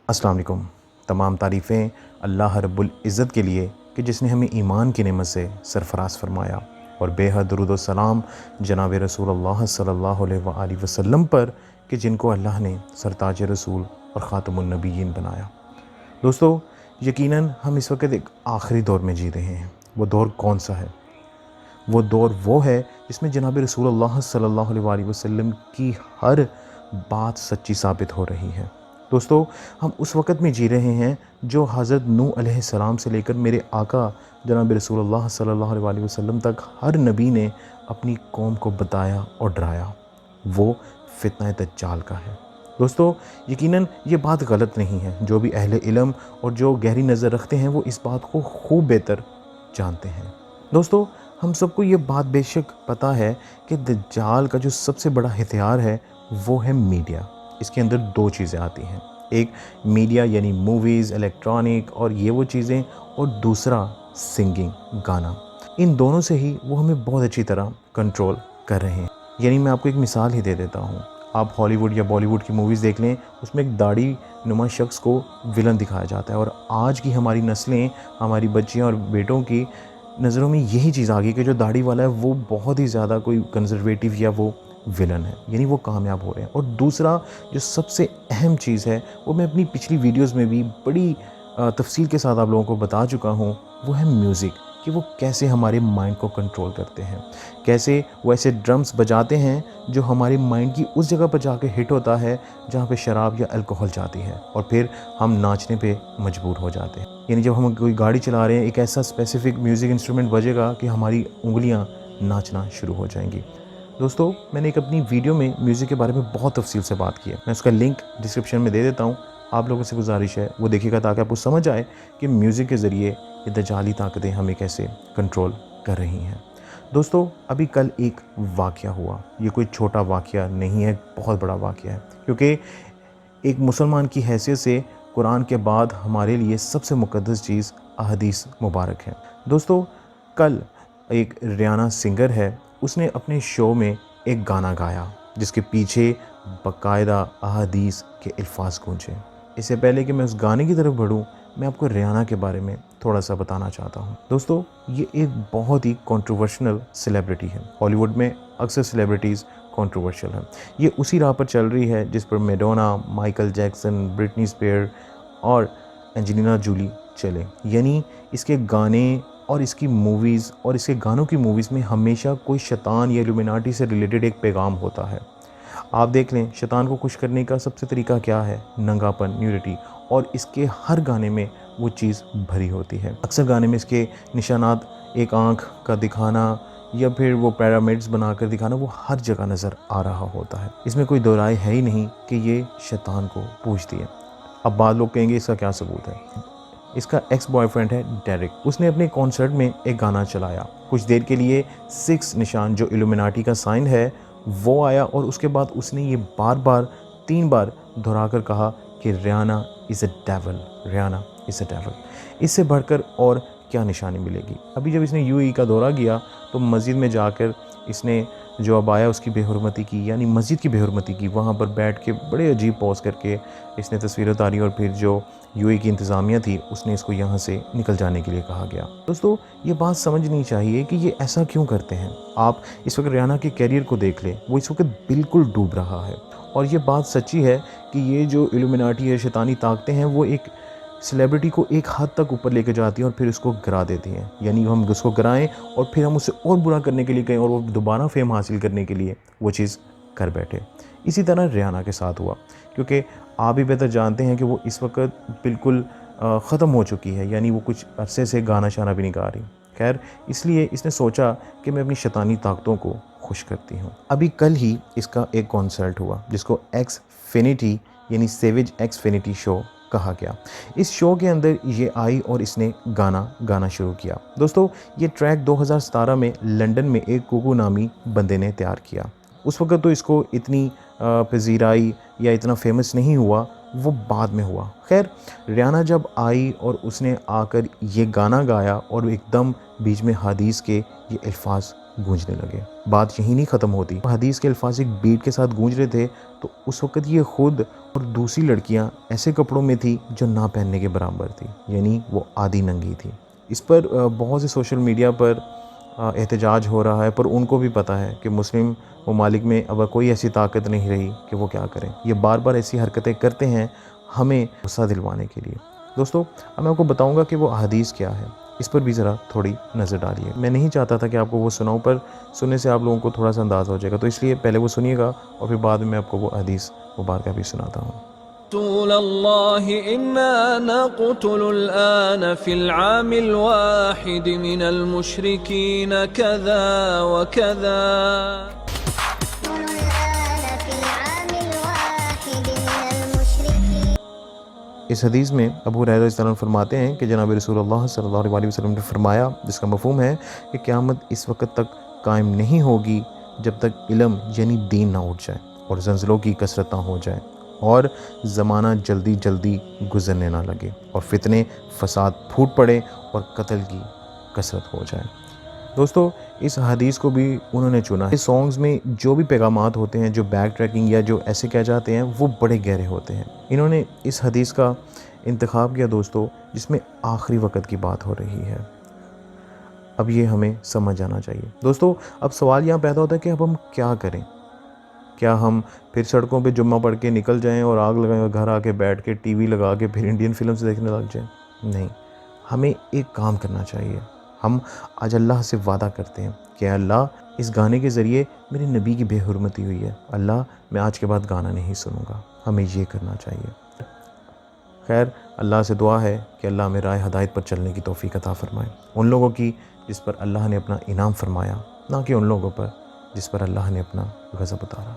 अस्सलाम वालेकुम। तमाम तारीफ़ें अल्लाह रब्बुल इज़्ज़त के लिए कि जिसने हमें ईमान की नेमत से सरफ़राज़ फरमाया, और बेहद दुरूद व सलाम जनाब रसूलुल्लाह सल्लल्लाहु अलैहि वसल्लम पर कि जिनको अल्लाह ने सरताज रसूल और ख़ातमुन नबिय्यीन बनाया। दोस्तों, यकीनन हम इस वक्त एक आखिरी दौर में जी रहे हैं। वो दौर कौन सा है? वो दौर वो है जिसमें जनाब रसूलुल्लाह सल्लल्लाहु अलैहि वसल्लम की हर बात सच्ची साबित हो रही है। दोस्तों, हम उस वक़्त में जी रहे हैं जो हज़रत नूह अलैहिस्सलाम से लेकर मेरे आका जनाब रसूलुल्लाह सल्लल्लाहु अलैहि वसल्लम तक हर नबी ने अपनी कौम को बताया और डराया। वो फितना दज्जाल का है। दोस्तों, यकीनन ये बात गलत नहीं है। जो भी अहले इल्म और जो गहरी नज़र रखते हैं वो इस बात को खूब बेहतर जानते हैं। दोस्तों, हम सबको ये बात बेशक पता है कि दज्जाल का जो सबसे बड़ा हथियार है वो है मीडिया। इसके अंदर दो चीज़ें आती हैं, एक मीडिया यानी मूवीज़, इलेक्ट्रॉनिक और ये वो चीज़ें, और दूसरा सिंगिंग, गाना। इन दोनों से ही वो हमें बहुत अच्छी तरह कंट्रोल कर रहे हैं। यानी मैं आपको एक मिसाल ही दे देता हूँ। आप हॉलीवुड या बॉलीवुड की मूवीज़ देख लें, उसमें एक दाढ़ी नुमा शख्स को विलन दिखाया जाता है, और आज की हमारी नस्लें, हमारी बच्चियाँ और बेटों की नज़रों में यही चीज़ आ गई कि जो दाढ़ी वाला है वो बहुत ही ज़्यादा कोई कंजर्वेटिव या वो विलन है, यानी वो कामयाब हो रहे हैं। और दूसरा जो सबसे अहम चीज़ है, वो मैं अपनी पिछली वीडियोस में भी बड़ी तफसील के साथ आप लोगों को बता चुका हूँ, वो है म्यूज़िक, कि वो कैसे हमारे माइंड को कंट्रोल करते हैं, कैसे वो ऐसे ड्रम्स बजाते हैं जो हमारे माइंड की उस जगह पर जाके हिट होता है जहाँ पे शराब या अल्कोहल जाती है, और फिर हम नाचने पे मजबूर हो जाते हैं। यानी जब हम कोई गाड़ी चला रहे हैं, एक ऐसा स्पेसिफिक म्यूज़िक इंस्ट्रूमेंट बजेगा कि हमारी उंगलियां नाचना शुरू हो जाएंगी। दोस्तों, मैंने एक अपनी वीडियो में म्यूज़िक के बारे में बहुत तफसील से बात की है। मैं उसका लिंक डिस्क्रिप्शन में दे देता हूँ। आप लोगों से गुजारिश है वो देखिएगा, ताकि आपको समझ आए कि म्यूज़िक के ज़रिए ये दजाली ताकतें हमें कैसे कंट्रोल कर रही हैं। दोस्तों, अभी कल एक वाक़या हुआ। ये कोई छोटा वाक़या नहीं है, बहुत बड़ा वाक़या है, क्योंकि एक मुसलमान की हैसियत से कुरान के बाद हमारे लिए सबसे मुक़द्दस चीज़ अहदीस मुबारक है। दोस्तों, कल एक रियाना सिंगर है, उसने अपने शो में एक गाना गाया जिसके पीछे बाकायदा अहदीस के अल्फाज गूंजे। इससे पहले कि मैं उस गाने की तरफ बढ़ूँ, मैं आपको रियाना के बारे में थोड़ा सा बताना चाहता हूँ। दोस्तों, ये एक बहुत ही कंट्रोवर्शियल सेलिब्रिटी है। हॉलीवुड में अक्सर सेलिब्रिटीज़ कंट्रोवर्शियल हैं। ये उसी राह पर चल रही है जिस पर Madonna, Michael Jackson, Britney Spears और एंजेलिना जूली चले। यानी इसके गाने और इसकी मूवीज़ और इसके गानों की मूवीज़ में हमेशा कोई शैतान या इल्यूमिनाटी से रिलेटेड एक पैगाम होता है। आप देख लें, शैतान को खुश करने का सबसे तरीका क्या है? नंगापन, न्यूडिटी, और इसके हर गाने में वो चीज़ भरी होती है। अक्सर गाने में इसके निशानात, एक आँख का दिखाना या फिर वो पिरामिड्स बनाकर दिखाना, वो हर जगह नज़र आ रहा होता है। इसमें कोई दो राय है ही नहीं कि ये शैतान को पूजती है। अब बाद लोग कहेंगे इसका क्या सबूत है? इसका एक्स बॉयफ्रेंड है डेरिक, उसने अपने कॉन्सर्ट में एक गाना चलाया। कुछ देर के लिए 6 निशान जो इल्यूमिनाटी का साइन है वो आया, और उसके बाद उसने ये बार बार 3 बार दोहरा कर कहा कि Riyana is a devil, Riyana is a devil. इससे बढ़कर और क्या निशानी मिलेगी? अभी जब इसने यूएई का दौरा किया तो मस्जिद में जाकर इसने जो अबाया उसकी बेहुरमती की, यानी मस्जिद की बेहुरमती की। वहाँ पर बैठ के बड़े अजीब पॉज करके इसने तस्वीरें उतारी, और फिर जो यूएई की इंतज़ामिया थी उसने इसको यहाँ से निकल जाने के लिए कहा गया। दोस्तों, ये बात समझनी चाहिए कि ये ऐसा क्यों करते हैं। आप इस वक्त रियाना के कैरियर को देख लें, वो इस वक्त बिल्कुल डूब रहा है। और ये बात सच्ची है कि ये जो इल्यूमिनाटी या शैतानी ताकतें हैं वो एक सेलिब्रिटी को एक हद तक ऊपर लेके जाती हैं और फिर उसको गिरा देती हैं। यानी हम उसको गिराएं और फिर हम उससे और बुरा करने के लिए कहें, और वो दोबारा फेम हासिल करने के लिए वो चीज़ कर बैठे। इसी तरह रियाना के साथ हुआ, क्योंकि आप भी बेहतर जानते हैं कि वो इस वक्त बिल्कुल ख़त्म हो चुकी है, यानी वो कुछ अरसे से गाना शाना भी नहीं गा रही। खैर, इसलिए इसने सोचा कि मैं अपनी शैतानी ताकतों को खुश करती हूँ। अभी कल ही इसका एक कॉन्सर्ट हुआ जिसको एक्सफिनिटी यानी सेवेज एक्सफिनिटी शो कहा गया। इस शो के अंदर ये आई और इसने गाना गाना शुरू किया। दोस्तों, ये ट्रैक 2017 में लंदन में एक कुकू नामी बंदे ने तैयार किया। उस वक्त तो इसको इतनी पजीराई या इतना फेमस नहीं हुआ, वो बाद में हुआ। खैर, रियाना जब आई और उसने आकर ये गाना गाया और एकदम बीच में हदीस के ये अल्फाज گونجنے لگے۔ بات یہی نہیں ختم ہوتی، حدیث کے الفاظ ایک بیٹ کے ساتھ گونج رہے تھے تو اس وقت یہ خود اور دوسری لڑکیاں ایسے کپڑوں میں تھی جو نہ پہننے کے برابر تھی، یعنی وہ آدھی ننگی تھی۔ اس پر بہت سے سوشل میڈیا پر احتجاج ہو رہا ہے، پر ان کو بھی پتہ ہے کہ مسلم ممالک میں اب کوئی ایسی طاقت نہیں رہی کہ وہ کیا کریں۔ یہ بار بار ایسی حرکتیں کرتے ہیں ہمیں غصہ دلوانے کے لیے۔ دوستو، اب میں آپ کو بتاؤں گا کہ وہ احادیث کیا ہے، اس پر بھی ذرا تھوڑی نظر ڈالیے۔ میں نہیں چاہتا تھا کہ آپ کو وہ سناؤں، پر سننے سے آپ لوگوں کو تھوڑا سا اندازہ ہو جائے گا، تو اس لیے پہلے وہ سنیے گا اور پھر بعد میں آپ کو وہ حدیث مبارکہ بھی سناتا ہوں۔ رسول اللہ انا نقتل الآن فی العام الواحد من المشرکین کذا وکذا۔ اس حدیث میں ابو ہریرہ رضی اللہ عنہ فرماتے ہیں کہ جناب رسول اللہ صلی اللہ علیہ وسلم نے فرمایا، جس کا مفہوم ہے کہ قیامت اس وقت تک قائم نہیں ہوگی جب تک علم یعنی دین نہ اٹھ جائے اور زلزلوں کی کثرت نہ ہو جائے اور زمانہ جلدی جلدی گزرنے نہ لگے اور فتنے فساد پھوٹ پڑے اور قتل کی کثرت ہو جائے۔ دوستو، اس حدیث کو بھی انہوں نے چنا ہے۔ اس سانگز میں جو بھی پیغامات ہوتے ہیں، جو بیک ٹریکنگ یا جو ایسے کہہ جاتے ہیں، وہ بڑے گہرے ہوتے ہیں۔ انہوں نے اس حدیث کا انتخاب کیا دوستو، جس میں آخری وقت کی بات ہو رہی ہے۔ اب یہ ہمیں سمجھ آنا چاہیے۔ دوستو، اب سوال یہاں پیدا ہوتا ہے کہ اب ہم کیا کریں؟ کیا ہم پھر سڑکوں پہ جمعہ پڑھ کے نکل جائیں اور آگ لگائیں اور گھر آ کے بیٹھ کے ٹی وی لگا کے پھر انڈین فلم سے دیکھنے لگ جائیں؟ نہیں، ہمیں ایک کام کرنا چاہیے۔ ہم آج اللہ سے وعدہ کرتے ہیں کہ اللہ، اس گانے کے ذریعے میرے نبی کی بے حرمتی ہوئی ہے، اللہ میں آج کے بعد گانا نہیں سنوں گا۔ ہمیں یہ کرنا چاہیے۔ خیر، اللہ سے دعا ہے کہ اللہ ہمیں راہ ہدایت پر چلنے کی توفیق عطا فرمائے، ان لوگوں کی جس پر اللہ نے اپنا انعام فرمایا، نہ کہ ان لوگوں پر جس پر اللہ نے اپنا غضب اتارا۔